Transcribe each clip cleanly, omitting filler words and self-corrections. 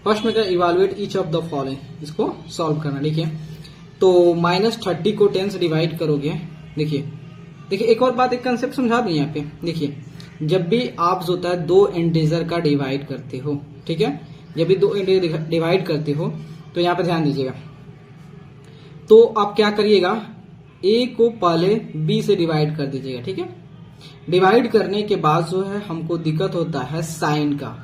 First में क्या, evaluate each of the following, इसको सॉल्व करना। देखिए तो -30 को 10 से डिवाइड करोगे। देखिए एक और बात, एक कंसेप्ट समझा दूं यहाँ पे। देखिए जब भी आप जो होता है 2 इंटीजर का डिवाइड करते हो, ठीक है, जब भी 2 इंटीजर डिवाइड करते हो तो यहाँ पे ध्यान दीजिएगा, तो आप क्या करिएगा, a को पहले b से डिवाइड कर दीजिएगा, ठीक है। डिवाइड करने के बाद जो है हमको दिक्कत होता है साइन का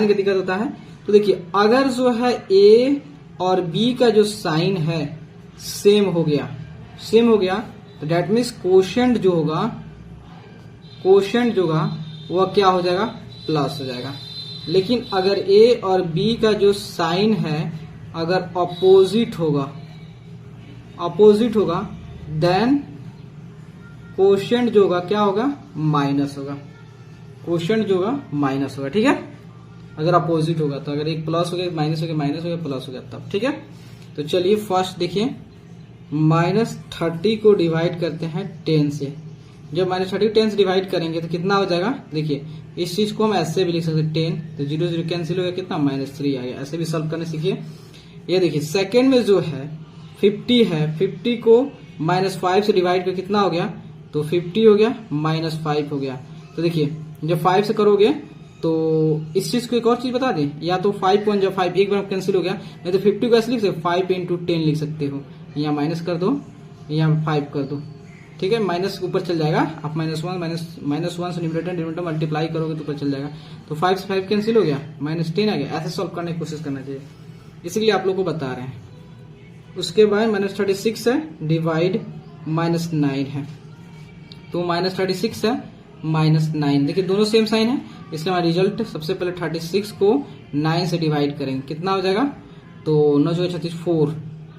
दिक्कत होता है। तो देखिए अगर जो है a और b का जो साइन है सेम हो गया तो डेट मीन्स कोशेंट जो होगा वह क्या हो जाएगा, प्लस हो जाएगा। लेकिन अगर a और b का जो साइन है अगर अपोजिट होगा देन कोशेंट जो होगा क्या होगा, माइनस होगा। ठीक है, अगर अपोजिट होगा तो अगर एक प्लस हो गया माइनस हो गया प्लस हो गया तब, ठीक है। तो चलिए फर्स्ट देखिए, -30 को डिवाइड करते हैं 10 से। जब -30 10 से डिवाइड करेंगे तो कितना हो जाएगा, देखिए इस चीज को हम ऐसे भी लिख सकते हैं 10, तो 0 0 कैंसिल हो गया, कितना -3 आ गया। ऐसे भी सॉल्व करने सीखिए। ये देखिए सेकंड में जो है 50 है, 50 को -5 से डिवाइड कर कितना हो गया, तो 50 हो गया -5 हो गया। तो देखिए जब 5 से करोगे तो इस चीज को एक और चीज बता दें, या तो 5 1 जब 5 एक बार कैंसिल हो गया, नहीं तो 50 को ऐसे लिख सकते 5 × 10 लिख सकते हो। यहाँ माइनस कर दो, यहाँ 5 कर दो, ठीक है, माइनस ऊपर चल जाएगा। आप -1 से न्यूमरेटर मल्टीप्लाई करोगे तो ऊपर चल जाएगा। तो 5 से 5 कैंसिल हो गया, -10 आ गया। ऐसे सॉल्व करने की कोशिश करना चाहिए, इसलिए आप लोगों को बता रहे हैं। उसके बाद -36 है डिवाइड -9 है, तो -36 है -9। देखिए दोनों सेम साइन है, इसलिए हमारा रिजल्ट सबसे पहले 36 को 9 से डिवाइड करेंगे, कितना हो जाएगा, तो 9 × 36 4,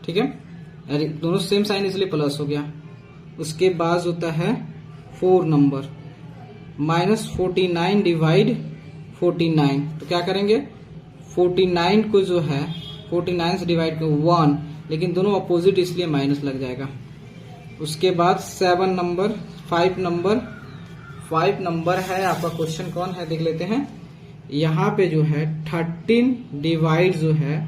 ठीक है, दोनों सेम साइन इसलिए प्लस हो गया। उसके बाद होता है 4 नंबर -49 डिवाइड 49, तो क्या करेंगे 49 को जो है 49 से डिवाइड कर 1, लेकिन दोनों अपोजिट इसलिए माइनस लग जाएगा। उसके बाद 5 नंबर है आपका। क्वेश्चन कौन है देख लेते हैं। यहाँ पे जो है 13 डिवाइड जो है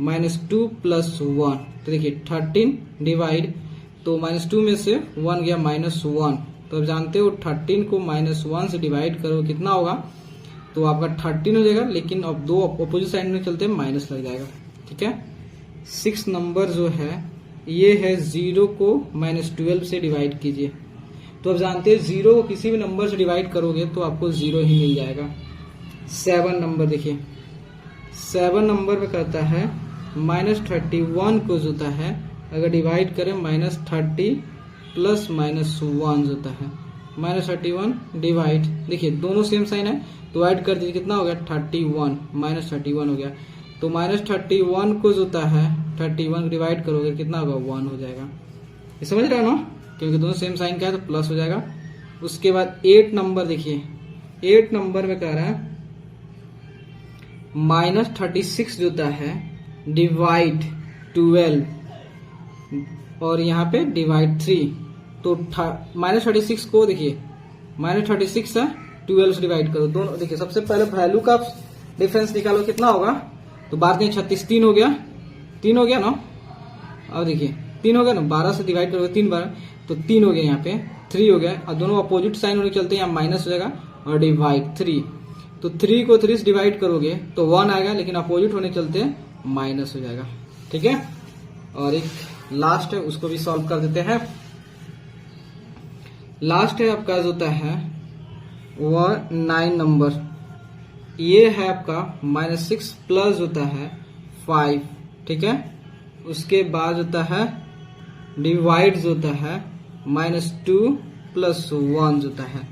-2 + 1, तो देखिए 13 डिवाइड, तो -2 में से 1 गया -1, तो अब जानते हो 13 को -1 से डिवाइड करो कितना होगा, तो आपका 13 हो जाएगा, लेकिन अब दो अपोजिट साइड में चलते हैं माइनस लग जाएगा, ठीक है। 6 नंबर जो है ये है 0 को -12 से डिवाइड कीजिए, तो अब जानते हैं 0 को किसी भी नंबर से डिवाइड करोगे तो आपको 0 ही मिल जाएगा। 7 नंबर देखिए, 7 नंबर में कहता है -31 को जो होता है अगर डिवाइड करें -30 + -1 होता है -31 डिवाइड, देखिए दोनों सेम साइन है तो ऐड कर दीजिए, कितना हो गया 31 -31 हो गया। तो -31 को जो होता है 31 डिवाइड करोगे कितना होगा 1 हो जाएगा। ये समझ रहे हो ना, क्योंकि दोनों सेम साइन का है तो प्लस हो जाएगा। उसके बाद 8 नंबर देखिए, 8 नंबर में कह रहा है -36 जो होता है डिवाइड 12 और यहाँ पे डिवाइड 3, तो -36 को देखिए -36 है 12 से डिवाइड करो, दोनों देखिए सबसे पहले वैल्यू का डिफरेंस निकालो कितना होगा, तो 12 × 36 3 हो गया, 3 हो गया ना। अब देखिए 3 हो गया ना, 12 से डिवाइड करोगे 3 बार तो 3 हो गया, यहाँ पे 3 हो गया, और दोनों अपोजिट साइन होने चलते हैं, यहाँ माइनस हो जाएगा और डिवाइड 3, तो 3 को 3 से डिवाइड करोगे तो 1 आएगा, लेकिन अपोजिट होने चलते माइनस हो जाएगा, ठीक है। और एक लास्ट है उसको भी सॉल्व कर देते हैं। लास्ट है आपका जो होता है वह 9 नंबर, ये है आपका -6 प्लस होता है 5, ठीक है। उसके बाद होता है डिवाइड जो होता है -2 + 1 जो होता है,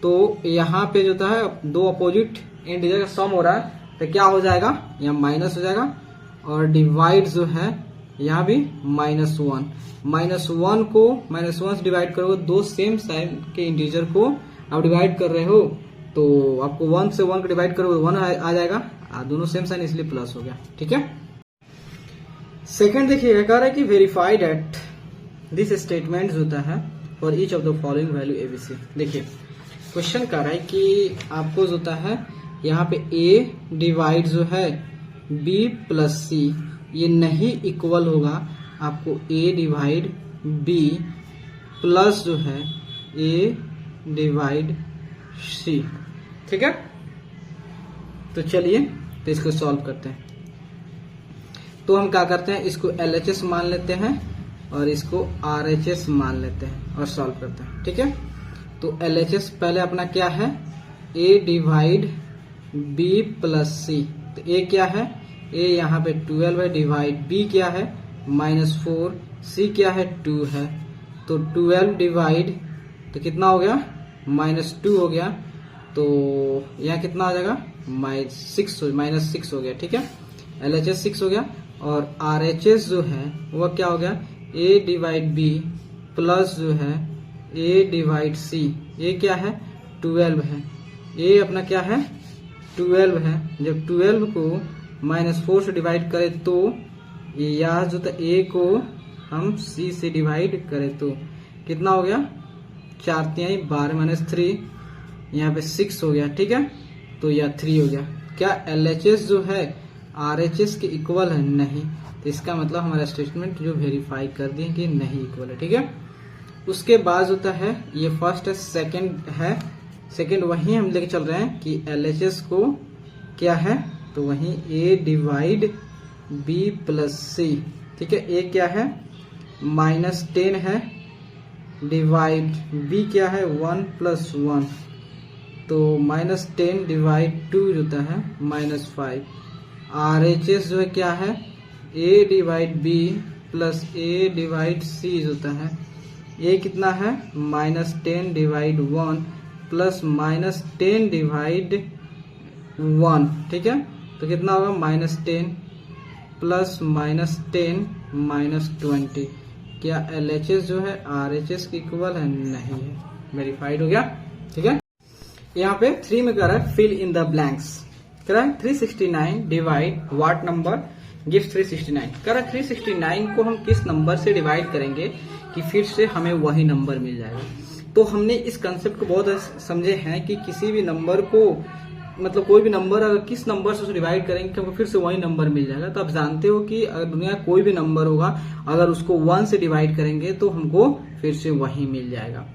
तो यहाँ पे जो होता है दो अपोजिट इंटीजर का सम हो रहा है तो क्या हो जाएगा, यहाँ माइनस हो जाएगा, और डिवाइड जो है यहाँ भी -1 को -1 से डिवाइड करोगे, दो सेम साइन के इंटीजर को आप डिवाइड कर रहे हो तो आपको 1 से 1 को डिवाइड करोगे 1 आ जाएगा, दोनों सेम साइन इसलिए प्लस हो गया, ठीक है। सेकंड देखिए कह रहा है कि वेरीफाई दैट दिस स्टेटमेंट होता है for each of the following value ABC। देखिए क्वेश्चन कह रहा है कि आपको जो होता है यहाँ पे a डिवाइड जो है b प्लस c, ये नहीं इक्वल होगा आपको a डिवाइड b प्लस जो है a डिवाइड c। ठीक है, तो चलिए तो इसको सॉल्व करते हैं। तो हम क्या करते हैं, इसको LHS मान लेते हैं और इसको RHS मान लेते हैं और सॉल्व करते हैं। ठीक है, तो LHS पहले अपना क्या है, a divide b plus c। तो a क्या है, a यहाँ पे 12 है, डिवाइड b क्या है -4, c क्या है 2 है। तो 12 डिवाइड तो कितना हो गया -2 हो गया, तो यहाँ कितना हो जाएगा -6 हो गया। ठीक है, LHS 6 हो गया और RHS जो है वह क्या हो गया, a डिवाइड b प्लस जो है a डिवाइड c। a क्या है 12 है, a अपना क्या है 12 है। जब 12 को -4 से डिवाइड करें तो यह जो था a को हम c से डिवाइड करें तो कितना हो गया 4×3 12 -3, यहाँ पे 6 हो गया। ठीक है, तो यह 3 हो गया। क्या LHS जो है RHS के इक्वल है? नहीं। तो इसका मतलब हमारा स्टेटमेंट जो वेरीफाई कर दिए कि नहीं इक्वल है। ठीक है, उसके बाद होता है ये फर्स्ट है, सेकंड है, सेकंड वही हम लेके चल रहे हैं कि LHS को क्या है, तो वही a divide b plus c। ठीक है, a क्या है -10 है, डिवाइड b क्या है 1 + 1, तो -10 डिवाइड 2 होता है -5। RHS जो है क्या है a divide b plus a divide c होता है, a कितना है -10 डिवाइड 1 प्लस -10 डिवाइड 1। ठीक है, तो कितना होगा -10 प्लस -10 -20। क्या LHS जो है RHS के इक्वल है? नहीं है, वेरीफाइड हो गया। ठीक है, यहाँ पे 3 में कह रहा है फिल इन द ब्लैंक्स, कह रहा है 369 डिवाइड व्हाट नंबर गिव्स 369। कह रहा है 369 को हम किस नंबर से डिवाइड करेंगे कि फिर से हमें वही नंबर मिल जाएगा। तो हमने इस कंसेप्ट को बहुत समझे हैं कि किसी भी नंबर को, मतलब कोई भी नंबर अगर किस नंबर से डिवाइड करेंगे तो फिर से वही नंबर मिल जाएगा। तो आप जानते हो कि अगर दुनिया का कोई भी नंबर होगा, अगर उसको 1 से डिवाइड करेंगे तो हमको फिर से वही मिल जाएगा।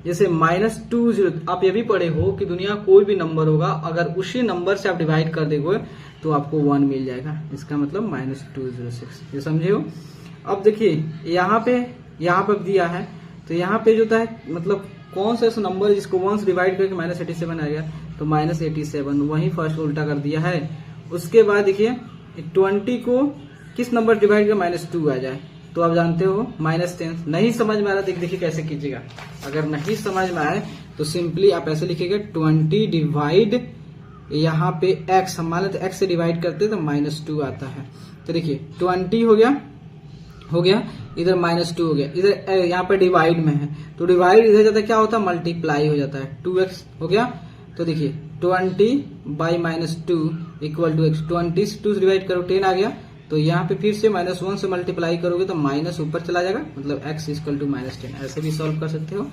जैसे -20, आप ये भी पढ़े हो कि दुनिया कोई भी नंबर होगा, अगर उसी नंबर से आप डिवाइड कर देंगे तो आपको 1 मिल जाएगा। इसका मतलब -206, ये समझे हो। अब देखिए यहाँ पे दिया है, तो यहाँ पे जो है मतलब कौन सा ऐसा नंबर है जिसको 1 से डिवाइड करके -87 आ गया, तो -87 वही फर्स्ट को उल्टा कर दिया है। उसके बाद देखिए 20 को किस नंबर डिवाइड कर -2 आ जाए, तो आप जानते हो -10। नहीं समझ में आ रहा तो देखिए कैसे कीजिएगा। अगर नहीं समझ में आए तो सिंपली आप ऐसे लिखिएगा 20 डिवाइड यहाँ पे x, हम मान लेते x से डिवाइड करते तो -2 आता है। तो देखिए 20 हो गया, इधर -2 हो गया, इधर यहाँ पे डिवाइड में है तो डिवाइड इधर जाता क्या होता है, मल्टीप्लाई हो जाता है, 2x हो गया। तो देखिए 20 बाई -2 इक्वल टू x, 20 से 2 से डिवाइड करो 10 आ गया, तो यहाँ पे फिर से -1 से मल्टीप्लाई करोगे तो माइनस ऊपर चला जाएगा, मतलब x इक्वल टू -10। ऐसे भी सॉल्व कर सकते हो,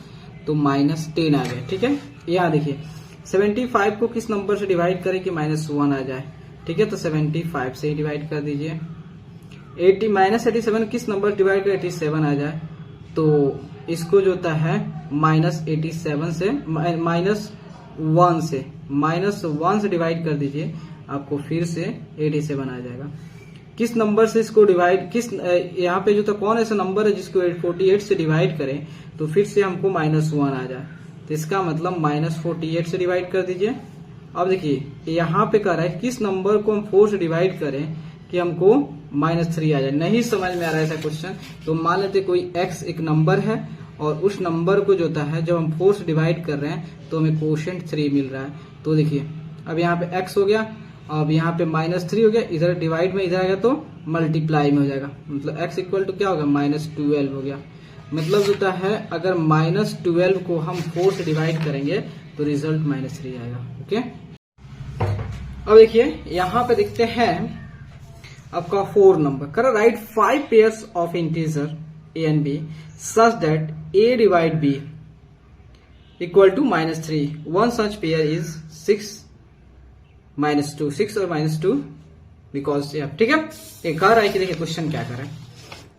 तो -10 आ गया। ठीक है, यहाँ देखिए 75 को किस नंबर से डिवाइड करें कि -1 आ जाए। ठीक है, तो 75 से ही डिवाइड कर दीजिए। -87 किस नंबर डिवाइड कर 87 आ जाए, तो इसको जो होता है -87 से -1 से डिवाइड कर दीजिए, आपको फिर से 87 आ जाएगा। किस नंबर से इसको डिवाइड, किस यहाँ पे जो था कौन ऐसा नंबर है जिसको 48 से डिवाइड करें तो फिर से हमको -1 आ जाए, तो इसका मतलब -48 से डिवाइड कर दीजिए। अब देखिए यहाँ पे कह रहा है किस नंबर को हम 4 से डिवाइड करें कि हमको -3 आ जाए। नहीं समझ में आ रहा है ऐसा क्वेश्चन, तो मान लेते कोई x एक नंबर है और उस नंबर को जो होता है जब हम 4 से डिवाइड कर रहे हैं तो हमें कोशेंट 3 मिल रहा है। तो देखिए अब यहाँ पे x हो गया, अब यहाँ पे -3 हो गया, इधर डिवाइड में इधर आएगा तो मल्टीप्लाई में हो जाएगा, मतलब x इक्वल टू क्या होगा -12 हो गया। मतलब होता है अगर -12 को हम 4 से डिवाइड करेंगे तो रिजल्ट -3 आएगा। ओके, अब देखिए यहाँ पे देखते हैं आपका 4 नंबर, कर right 5 pairs of integer a and b such that a divide b equal to -3. One such pair is 6 -2 6 और -2 बिकॉज एफ। ठीक है, ये कह रहा है कि देखिए क्वेश्चन क्या कर रहा है,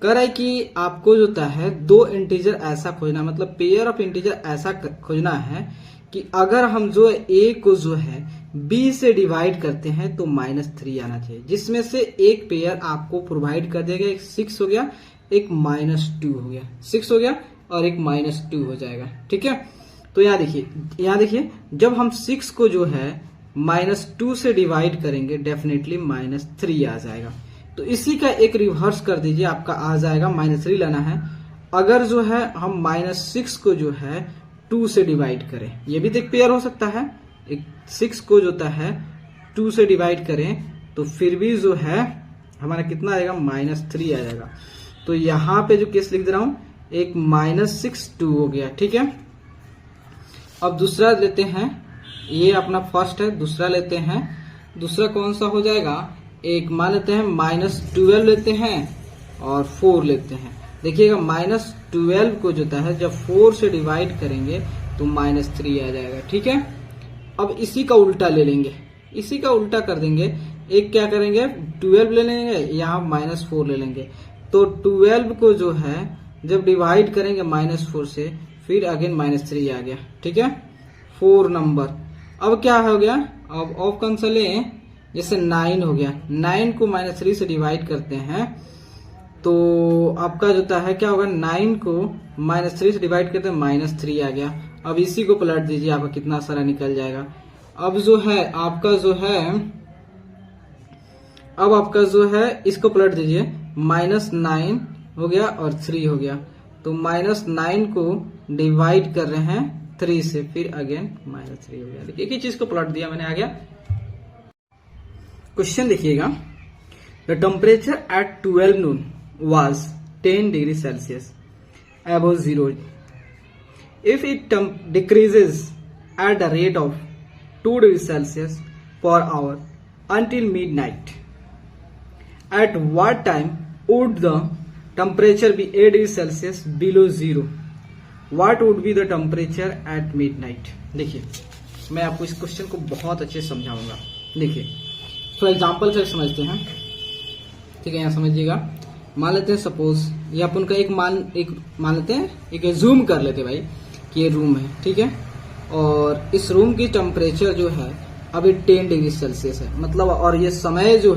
कह रहा है कि आपको जो होता है दो इंटीजर ऐसा खोजना, मतलब पेयर ऑफ इंटीजर ऐसा खोजना है कि अगर हम जो ए को जो है बी से डिवाइड करते हैं तो -3 आना चाहिए, जिसमें से एक पेयर आपको प्रोवाइड कर देगा, एक 6 हो गया, एक -2 हो गया, 6 हो गया और एक -2 हो जाएगा। ठीक है, तो यहाँ देखिए जब हम 6 को जो है -2 से डिवाइड करेंगे डेफिनेटली -3 आ जाएगा। तो इसी का एक रिवर्स कर दीजिए, आपका आ जाएगा -3 लाना है। अगर जो है हम -6 को जो है 2 से डिवाइड करें, ये भी तो एक पेयर हो सकता है, एक 6 को जो होता है 2 से डिवाइड करें तो फिर भी जो है हमारा कितना आएगा, -3 आ जाएगा। तो यहाँ पे जो केस लिख दे रहा हूं, एक -6 2 हो गया। ठीक है, अब दूसरा लेते हैं, ये अपना फर्स्ट है, दूसरा लेते हैं। दूसरा कौन सा हो जाएगा, एक मान लेते हैं -12 लेते हैं और 4 लेते हैं। देखिएगा -12 को जो है जब 4 से डिवाइड करेंगे तो -3 आ जाएगा। ठीक है, अब इसी का उल्टा ले लेंगे, इसी का उल्टा कर देंगे, एक क्या करेंगे 12 ले लेंगे, यहाँ -4 ले लेंगे। तो 12 को जो है जब डिवाइड करेंगे -4 से, फिर अगेन -3 आ गया। ठीक है, 4 नंबर। अब क्या हो गया, अब ऑफ कौन सा लें, जैसे 9 हो गया, 9 को -3 से डिवाइड करते हैं तो आपका जो है क्या होगा, 9 को -3 से डिवाइड करते हैं -3 आ गया। अब इसी को पलट दीजिए, आपका कितना सारा निकल जाएगा। अब जो है आपका जो है, अब आपका जो है इसको पलट दीजिए, -9 हो गया और 3 हो गया। तो -9 को डिवाइड कर रहे हैं 3 से, फिर अगेन -3 हो गया। देखिए एक ही चीज को पलट दिया मैंने, आ गया। क्वेश्चन देखिएगा, the temperature at 12 noon was 10 degree Celsius above zero. If it decreases at the rate of 2 degrees Celsius per hour until midnight, at what time would the temperature be 8 degrees Celsius below zero? What would be the temperature at midnight? देखिए मैं आपको इस question को बहुत अच्छे से समझाऊंगा। देखिए फॉर एग्जाम्पल से समझते हैं। ठीक है, यहाँ समझिएगा, मान लेते हैं सपोज ये अपन का एक मान लेते हैं, एक जूम कर लेते हैं भाई कि ये रूम है। ठीक है, और इस रूम की टेम्परेचर जो है अभी 10 डिग्री सेल्सियस है, मतलब, और ये समय जो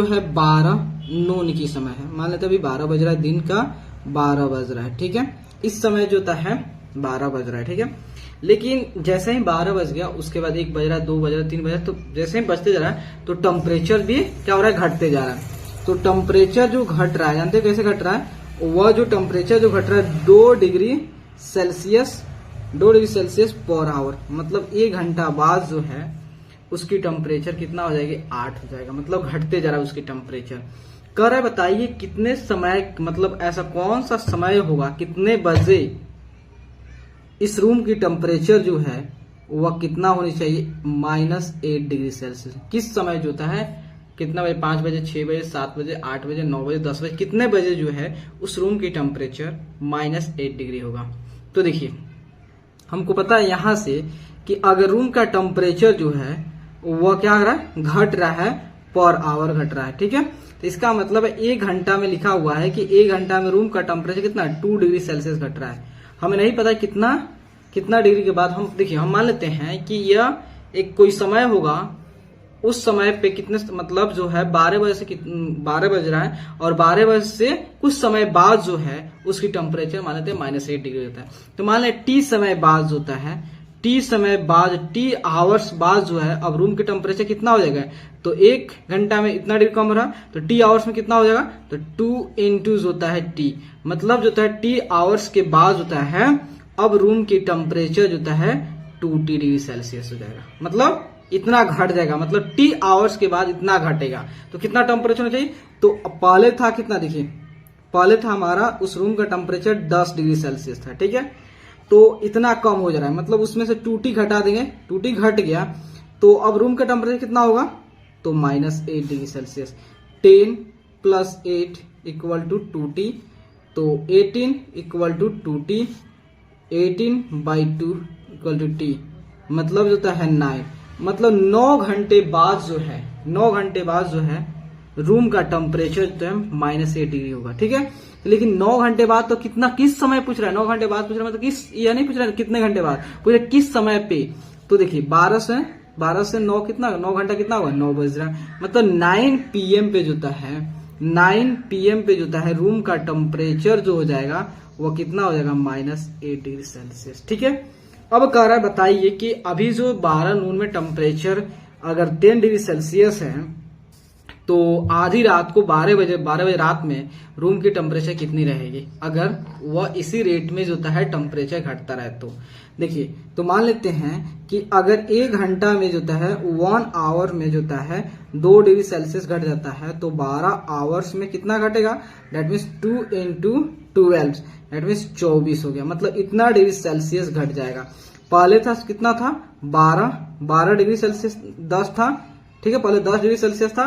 है 12 नून की समय है। मान लेते हैं अभी 12 बज रहा है, दिन का 12 बज रहा है। ठीक है, इस समय जो है 12 बज रहा है। ठीक है, लेकिन जैसे ही 12 बज गया उसके बाद 1 बज रहा है, 2 बज रहा है, 3 बज रहा है, तो जैसे ही बजते जा रहा है तो टेम्परेचर भी क्या हो रहा है, घटते जा रहा है। तो टेम्परेचर जो घट रहा है, जानते हैं कैसे घट रहा है, वह जो टेम्परेचर जो घट रहा है 2 डिग्री सेल्सियस पर आवर, मतलब 1 घंटा बाद जो है उसकी टेम्परेचर कितना हो जाएगी, 8 हो जाएगा, मतलब घटते जा रहा है उसकी टेम्परेचर। कह रहा है बताइए कितने समय, मतलब ऐसा कौन सा समय होगा, कितने बजे इस रूम की टेम्परेचर जो है वह कितना होनी चाहिए, -8 डिग्री सेल्सियस। किस समय जो होता है, कितना बजे, 5 बजे, 6 बजे, 7 बजे, 8 बजे, 9 बजे, 10 बजे, कितने बजे जो है उस रूम की टेम्परेचर -8 डिग्री होगा। तो देखिए हमको पता है यहाँ से कि अगर रूम का टेम्परेचर जो है वह क्या हो रहा है, घट रहा है, पर आवर घट रहा है। ठीक है, तो इसका मतलब है 1 घंटा में लिखा हुआ है कि 1 घंटा में रूम का टेम्परेचर कितना, 2 डिग्री सेल्सियस घट रहा है। हमें नहीं पता कितना डिग्री के बाद, हम देखिए हम मान लेते हैं कि यह एक कोई समय होगा, उस समय पे कितने, मतलब जो है 12 बजे से 12 बज रहा है और 12 बजे से कुछ समय बाद जो है उसकी टेम्परेचर मान लेते हैं -8 डिग्री होता है। तो मान लें टी समय बाद जो होता है, टी आवर्स बाद जो है अब रूम की टेम्परेचर कितना हो जाएगा, तो 1 घंटा में इतना डिग्री कम हो रहा, तो टी आवर्स में कितना हो जाएगा, तो 2 इंटू होता है टी, मतलब जो है टी आवर्स के बाद होता है अब रूम की टेम्परेचर जो है 2 डिग्री सेल्सियस हो जाएगा, मतलब इतना घट जाएगा, मतलब टी आवर्स के बाद इतना घटेगा। तो कितना टेम्परेचर होना चाहिए, तो पहले था कितना, देखिए पहले था हमारा उस रूम का टेम्परेचर 10 डिग्री सेल्सियस था। ठीक है, तो इतना कम हो जा रहा है, मतलब उसमें से 2T घटा देंगे, 2T घट गया तो अब रूम का टेम्परेचर कितना होगा, तो -8 डिग्री सेल्सियस। 10 + 8 = 2T, तो 18 = 2T, 18/2 = T, मतलब जो है 9। मतलब 9 घंटे बाद जो है 9 घंटे बाद जो है रूम का टेम्परेचर जो है -8 डिग्री होगा, ठीक है। लेकिन 9 घंटे बाद तो कितना, किस समय पूछ रहा है, 9 घंटे बाद पूछ रहा है, मतलब किस, या नहीं पूछ रहा है कितने घंटे बाद, पूछ रहा है किस समय पे। तो देखिए 12 से 9 कितना, 9 घंटा कितना हुआ, 9 बज रहा है, मतलब 9 PM पे जोता है 9 PM पे जोता है रूम का टेम्परेचर जो हो जाएगा वो कितना हो जाएगा, -8 डिग्री सेल्सियस, ठीक है। अब कह रहा है बताइए कि अभी जो 12 नून में टेम्परेचर अगर 10 डिग्री सेल्सियस है तो आधी रात को 12 बजे रात में रूम की टेम्परेचर कितनी रहेगी अगर वह इसी रेट में जो है टेम्परेचर घटता रहे। तो देखिए, तो मान लेते हैं कि अगर 1 घंटा में जो है 1 आवर में जो है 2 डिग्री सेल्सियस घट जाता है तो 12 आवर्स में कितना घटेगा, दैट मीन्स 2 × 12 दैट मीन्स 24 हो गया, मतलब इतना डिग्री सेल्सियस घट जाएगा। पहले था कितना था, 12 डिग्री सेल्सियस 10 था, ठीक है, पहले 10 डिग्री सेल्सियस था,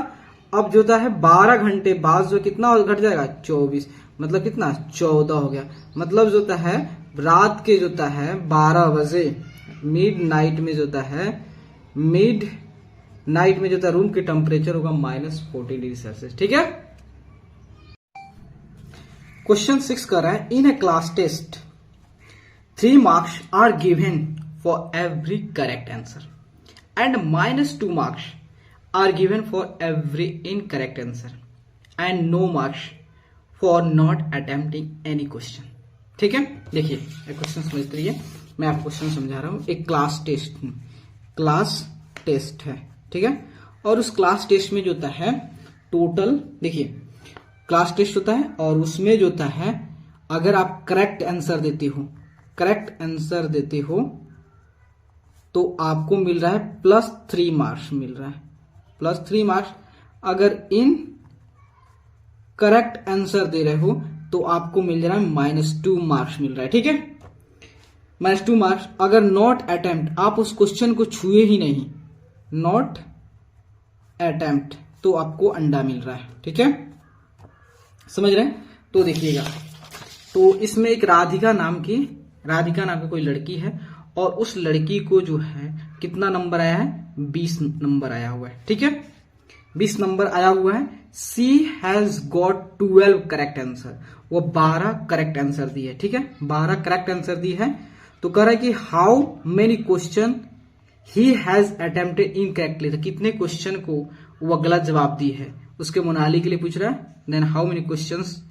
अब जो है 12 घंटे बाद जो कितना घट जाएगा, 24, मतलब कितना 14 हो गया। मतलब जो है रात के जो है 12 बजे मिड नाइट में जो है रूम की टेम्परेचर होगा -14 डिग्री सेल्सियस, ठीक है। क्वेश्चन 6 कर रहा है, इन ए class test 3 marks are given for every correct answer and -2 marks are given for every incorrect answer and no marks for not attempting any question, ठीक है। देखिए एक क्वेश्चन समझते रहिए, मैं आपको क्वेश्चन समझा रहा हूं। एक क्लास टेस्ट है, ठीक है, और उस क्लास टेस्ट में जो होता है टोटल, देखिए क्लास टेस्ट होता है और उसमें जो होता है अगर आप करेक्ट आंसर देते हो तो आपको मिल रहा है +3 मार्क्स मिल रहा है, +3 मार्क्स। अगर इन करेक्ट आंसर दे रहे हो तो आपको मिल रहा है -2 मार्क्स मिल रहा है, ठीक है, -2 मार्क्स। अगर नॉट अटेम्प्ट, आप उस क्वेश्चन को छुए ही नहीं, नॉट अटेम्प्ट, तो आपको अंडा मिल रहा है, ठीक है, समझ रहे हैं। तो देखिएगा, तो इसमें एक राधिका नाम की कोई लड़की है और उस लड़की को जो है कितना नंबर आया है, 20 नंबर आया हुआ है, ठीक है, 20 नंबर आया हुआ है। सी हैज गॉट 12 करेक्ट आंसर, वो 12 करेक्ट आंसर दी है, ठीक है, 12 करेक्ट आंसर दी है। तो कह रहा है कि how many question he has attempted incorrectly, तो कितने क्वेश्चन को वो गलत जवाब दी है, उसके मोनाली के लिए पूछ रहा है। Then how many questions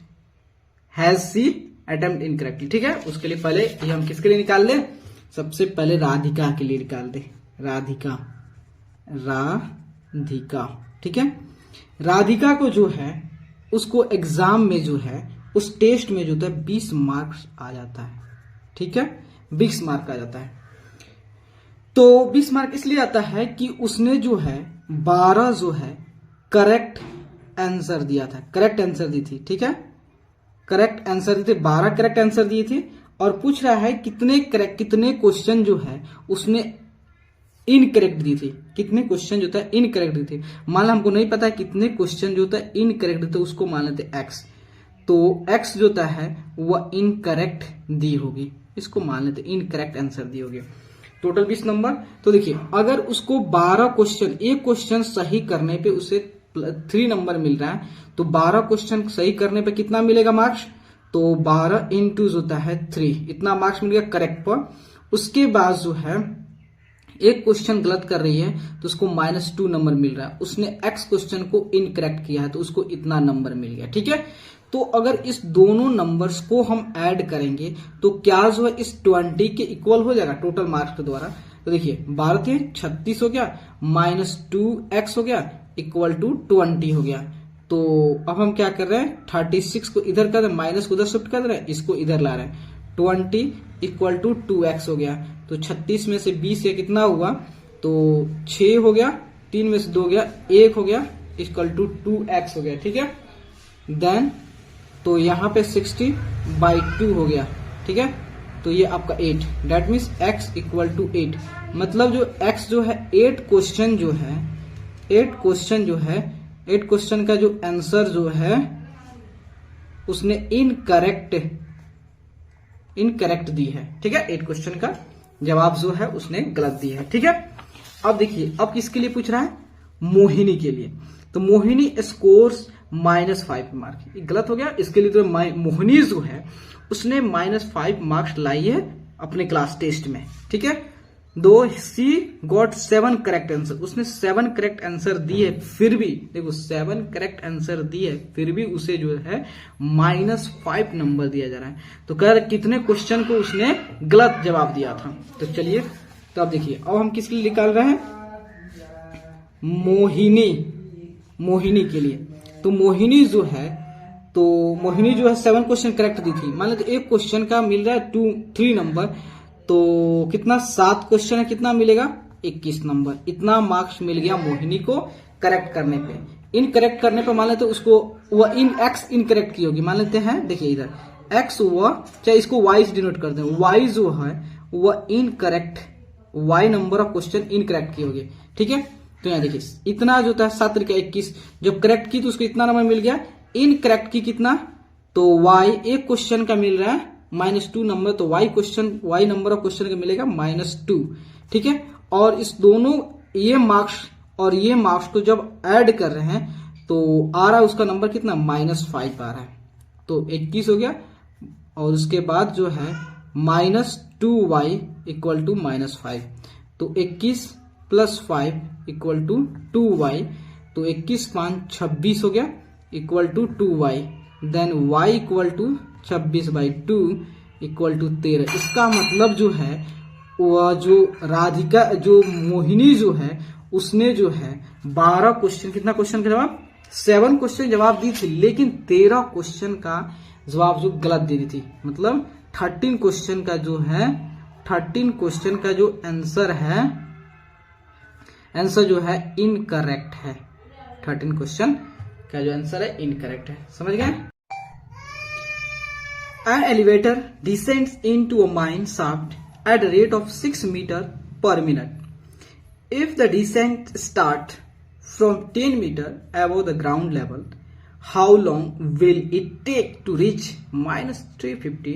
has C attempt incorrectly, ठीक है। उसके लिए पहले ये हम किसके लिए निकाल लें, सबसे पहले राधिका के लिए निकाल दे, राधिका, ठीक है। राधिका को जो है उसको एग्जाम में जो है उस टेस्ट में जो है 20 मार्क्स आ जाता है, ठीक है, 20 मार्क आ जाता है। तो 20 मार्क इसलिए आता है कि उसने जो है 12 जो है करेक्ट आंसर दिया था, करेक्ट आंसर दी थी, ठीक है, करेक्ट आंसर दी थी, 12 करेक्ट आंसर दिए थे। और पूछ रहा है कितने क्वेश्चन जो है उसने इनकरेक्ट दी थी, कितने क्वेश्चन जो था इनकरेक्ट दी थी। मान लो हमको नहीं पता है कितने क्वेश्चन जो था इनकरेक्ट दी, तो उसको मान लेते x, तो x जो है वह इनकरेक्ट दी होगी, इसको मान लेते इनकरेक्ट आंसर दी होगी। Total 20 number. तो देखिए अगर उसको 12 क्वेश्चन, एक क्वेश्चन सही करने पे उसे 3 नंबर मिल रहा है, तो 12 क्वेश्चन सही करने पे कितना मिलेगा मार्क्स, तो 12 इंटू होता है 3, इतना मार्क्स मिल गया करेक्ट पर। उसके बाद जो है एक क्वेश्चन गलत कर रही है तो उसको -2 नंबर मिल रहा है, उसने x क्वेश्चन को इनकरेक्ट किया है तो उसको इतना नंबर मिल गया, ठीक है। तो अगर इस दोनों नंबर्स को हम ऐड करेंगे तो क्या जो है इस 20 के इक्वल हो जाएगा टोटल मार्क्स के द्वारा। तो देखिए 12 थे 36 हो गया, -2x हो गया इक्वल टू 20 हो गया। तो अब हम क्या कर रहे हैं, 36 को इधर कर रहे हैं, माइनस को उधर शिफ्ट कर रहे हैं, इसको इधर ला रहे हैं, 20 इक्वल टू 2x हो गया। तो 36 में से 20 से कितना हुआ, तो 6 हो गया, 3 में से 2 गया, 1 हो गया, इक्वल टू 2x हो गया, ठीक है। देन तो यहाँ पे 60/2 हो गया, ठीक है। तो ये आपका 8, that means x equal to 8, मतलब जो x जो है 8 क्वेश्चन का जो आंसर जो है उसने इनकरेक्ट दी है, ठीक है, 8 क्वेश्चन का जवाब जो है उसने गलत दी है, ठीक है। अब देखिए, अब किसके लिए पूछ रहा है? मोहिनी के लिए। तो मोहिनी स्कोर्स -5 मार्क्स, गलत हो गया। इसके लिए तो मोहिनी जो है उसने -5 मार्क्स लाई है अपने क्लास टेस्ट में, ठीक है। दो सी गॉट 7 करेक्ट आंसर, उसने 7 करेक्ट आंसर दिए, फिर भी देखो 7 करेक्ट आंसर दिए, फिर भी उसे जो है -5 नंबर दिया जा रहा है। तो कह रहे कितने क्वेश्चन को उसने गलत जवाब दिया था। तो चलिए, तो अब देखिए, अब हम किसके लिए निकाल रहे हैं? मोहिनी के लिए। तो मोहिनी जो है 7 क्वेश्चन करेक्ट दी थी। मान लीजिए एक क्वेश्चन का मिल रहा है 3 नंबर, तो कितना 7 क्वेश्चन है, कितना मिलेगा? 21 नंबर। इतना मार्क्स मिल गया मोहिनी को करेक्ट करने पे। इनकरेक्ट करने पे मान लेते उसको वह एक्स इनकरेक्ट की होगी, मान लेते हैं। देखिए इधर एक्स हुआ, चाहे इसको वाई से डिनोट करते हैं, वाई जो है वह incorrect, Y number of question incorrect की होगी, ठीक है। तो यहाँ देखिए इतना जो था 7 × 21, जब करेक्ट की तो उसको इतना नंबर मिल गया। इनकरेक्ट की कितना? तो y एक क्वेश्चन का मिल रहा है -2 नंबर, तो y नंबर ऑफ क्वेश्चन का मिलेगा -2, ठीक है। और इस दोनों ये मार्क्स और ये मार्क्स को जब ऐड कर रहे हैं तो आ रहा है उसका नंबर कितना? -5 आ रहा है। तो 21 हो गया, और उसके बाद जो है -2y = -5, तो 21 + 5 = 2y, तो 21 × 5 = 26 हो गया, = 2y, देन y = 26/2 = 13। इसका मतलब जो है वह जो राधिका, जो मोहिनी जो है उसने जो है 12 क्वेश्चन, कितना क्वेश्चन का जवाब? 7 क्वेश्चन जवाब दी थी, लेकिन 13 क्वेश्चन का जवाब जो गलत दे दी थी। मतलब 13 क्वेश्चन का जो है, 13 क्वेश्चन का जो आंसर जो है इनकरेक्ट है। 13 क्वेश्चन का जो आंसर है इनकरेक्ट है, समझ गए? An elevator descends into a mine shaft at a rate of 6 meters per minute. If the descent starts from 10 meters above the ground level, how long will it take to reach -350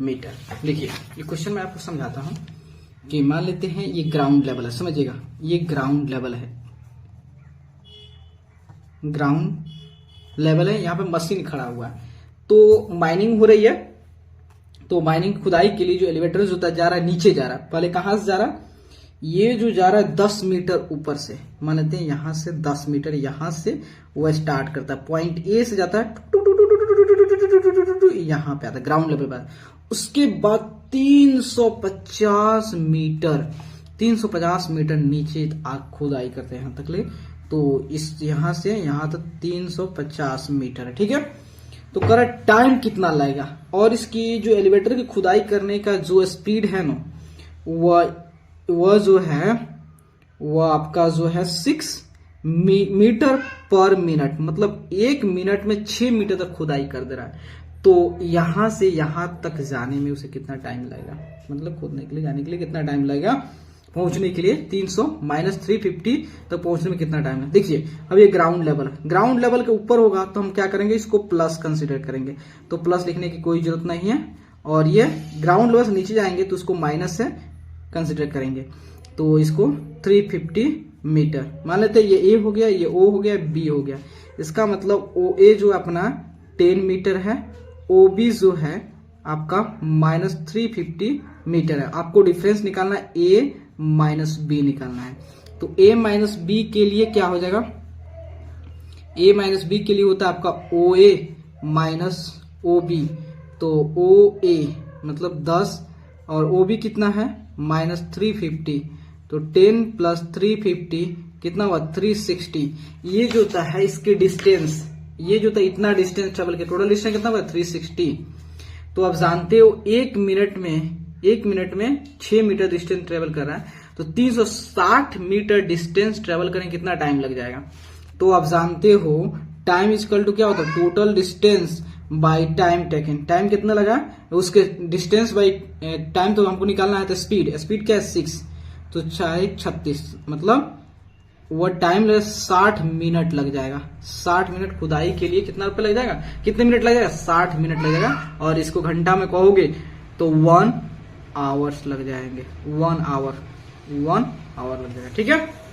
metre? देखिए ये question मैं आपको समझाता हूं कि मान लेते हैं ये ग्राउंड लेवल है, समझिएगा ये ग्राउंड लेवल है, ग्राउंड लेवल है, यहाँ पे मशीन खड़ा हुआ है, तो माइनिंग हो रही है। तो माइनिंग खुदाई के लिए जो एलिवेटर होता है जा रहा है नीचे, जा रहा है। पहले कहां से जा रहा है? ये जो जा रहा है 10 मीटर ऊपर से, मान लेते हैं यहां से 10 मीटर, यहां से वो स्टार्ट करता है, पॉइंट ए से जाता है, यहां पे आता है ग्राउंड लेवल पर। उसके बाद 350 मीटर नीचे खुदाई करते हैं यहां तक ले। तो इस यहां से यहां तक 350 मीटर है, ठीक है। तो करेक्ट टाइम कितना लगेगा? और इसकी जो एलिवेटर की खुदाई करने का जो स्पीड है ना, वह जो है वह आपका जो है 6 मीटर पर मिनट, मतलब 1 मिनट में 6 मीटर तक खुदाई कर दे रहा है। तो यहां से यहां तक जाने में उसे कितना टाइम लगेगा? मतलब खोदने के लिए जाने के लिए कितना टाइम लगेगा? पहुंचने के लिए 350 तक पहुंचने में कितना टाइम है? देखिए अब ये ग्राउंड लेवल है, ग्राउंड लेवल के ऊपर होगा तो हम क्या करेंगे? इसको प्लस कंसीडर करेंगे, तो प्लस लिखने की कोई जरूरत नहीं है। और ये ग्राउंड लेवल से नीचे जाएंगे तो उसको माइनस से कंसीडर करेंगे, तो इसको 350 मीटर मान लेते हैं। ये ए हो गया, ये ओ हो गया, बी हो गया। इसका मतलब ओ ए जो अपना 10 मीटर है, ओ बी जो है आपका -350 मीटर है। आपको डिफरेंस निकालना है, ए माइनस बी निकालना है। तो a माइनस बी के लिए क्या हो जाएगा? a माइनस बी के लिए होता है आपका ओ ए माइनस ओ बी। तो ओ ए मतलब 10 और ओ बी कितना है? -350। तो 10 + 350 कितना हुआ? 360। ये जो होता है इसके डिस्टेंस, ये जो था इतना डिस्टेंस ट्रेवल के, टोटल डिस्टेंस कितना हुआ? 360। तो आप जानते हो 1 मिनट में 6 मीटर डिस्टेंस ट्रेवल कर रहा है, तो 360 मीटर डिस्टेंस ट्रेवल करने कितना टाइम लग जाएगा? तो आप जानते हो टाइम इक्वल टू क्या होता है? Total distance by time taken. Time कितना लगा? उसके डिस्टेंस बाय टाइम तो हमको निकालना है, तो स्पीड क्या है? 6, तो 36, मतलब वो टाइम लगा 60 मिनट लग जाएगा। 60 मिनट खुदाई के लिए कितना रुपए लग जाएगा? कितने मिनट लग जाएगा? 60 मिनट लग जाएगा। और इसको घंटा में कहोगे तो 1 आवर्स लग जाएंगे। 1 आवर आवर लग जाएगा। ठीक है।